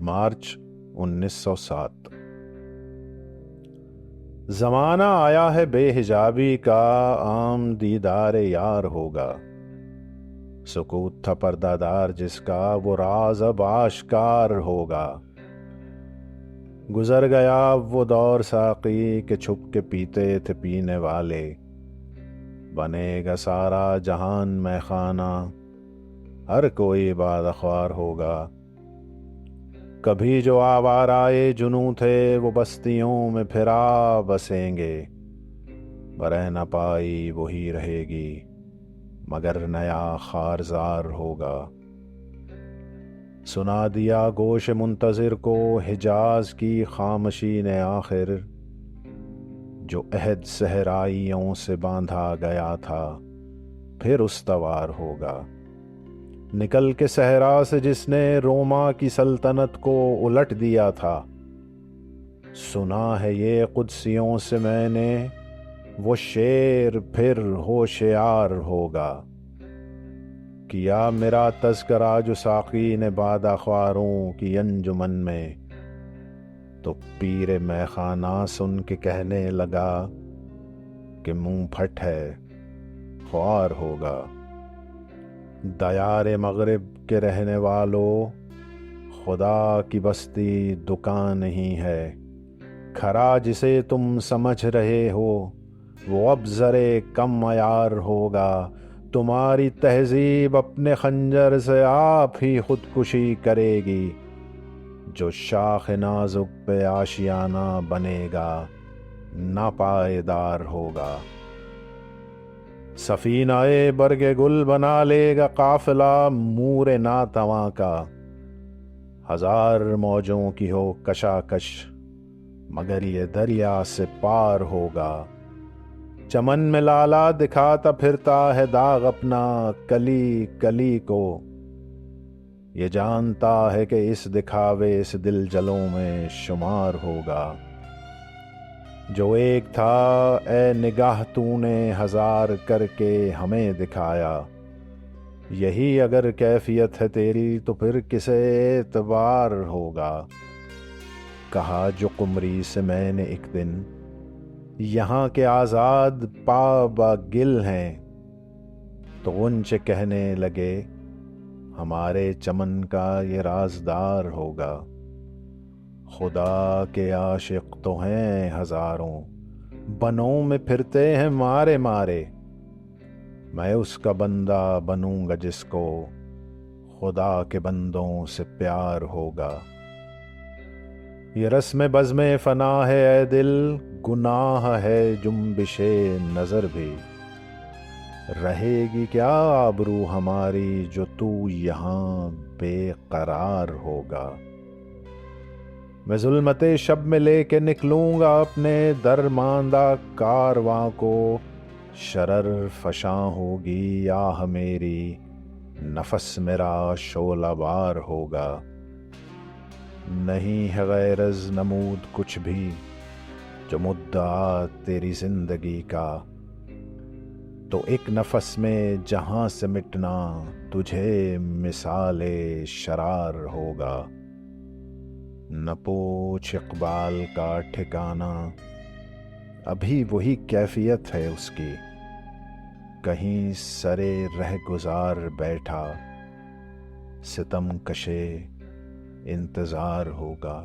مارچ 1907۔ زمانہ آیا ہے بے حجابی کا، عام دیدار یار ہوگا۔ سکوت تھا پردہ دار جس کا، وہ راز اب آشکار ہوگا۔ گزر گیا وہ دور ساقی کہ چھپ کے پیتے تھے پینے والے، بنے گا سارا جہان میں خانہ، ہر کوئی بادخوار ہوگا۔ کبھی جو آوارائے جنوں تھے وہ بستیوں میں پھرا بسیں گے، برہ نہ پائی وہی رہے گی مگر نیا خارزار ہوگا۔ سنا دیا گوش منتظر کو حجاز کی خامشی نے آخر، جو عہد صحرائیوں سے باندھا گیا تھا پھر استوار ہوگا۔ نکل کے صحرا سے جس نے روما کی سلطنت کو الٹ دیا تھا، سنا ہے یہ قدسیوں سے میں نے، وہ شعر پھر ہوشیار ہوگا۔ کیا میرا تذکرہ جو ساقی نے بادہ خواروں کی انجمن میں، تو پیر میخانہ سن کے کہنے لگا کہ منہ پھٹ ہے خوار ہوگا۔ دیار مغرب کے رہنے والوں، خدا کی بستی دکان نہیں ہے، کھرا جسے تم سمجھ رہے ہو وہ اب ذرے کم معیار ہوگا۔ تمہاری تہذیب اپنے خنجر سے آپ ہی خودکشی کرے گی، جو شاخ نازک پہ آشیانہ بنے گا ناپائیدار ہوگا۔ سفینہ برگ گل بنا لے گا قافلہ مور ناتواں کا، ہزار موجوں کی ہو کشاکش مگر یہ دریا سے پار ہوگا۔ چمن میں لالا دکھاتا پھرتا ہے داغ اپنا کلی کلی کو، یہ جانتا ہے کہ اس دکھاوے سے دل جلوں میں شمار ہوگا۔ جو ایک تھا اے نگاہ تو نے ہزار کر کے ہمیں دکھایا، یہی اگر کیفیت ہے تیری تو پھر کسے اعتبار ہوگا۔ کہا جو قمری سے میں نے ایک دن، یہاں کے آزاد پا با گل ہیں، تو غنچے کہنے لگے ہمارے چمن کا یہ رازدار ہوگا۔ خدا کے عاشق تو ہیں ہزاروں، بنوں میں پھرتے ہیں مارے مارے، میں اس کا بندہ بنوں گا جس کو خدا کے بندوں سے پیار ہوگا۔ یہ رسم بزم فنا ہے اے دل، گناہ ہے جنبش نظر بھی، رہے گی کیا آبرو ہماری جو تو یہاں بے قرار ہوگا۔ میں ظلمت شب میں لے کے نکلوں گا اپنے درماندہ کارواں کو، شرر فشاں ہوگی آہ میری، نفس میرا شعلہ بار ہوگا۔ نہیں ہے غیر از نمود کچھ بھی جو مدعا تیری زندگی کا، تو ایک نفس میں جہاں سے مٹنا تجھے مثال شرار ہوگا۔ نہ پوچھ اقبال کا ٹھکانہ، ابھی وہی کیفیت ہے اس کی، کہیں سرے رہ گزار بیٹھا ستم کشے انتظار ہوگا۔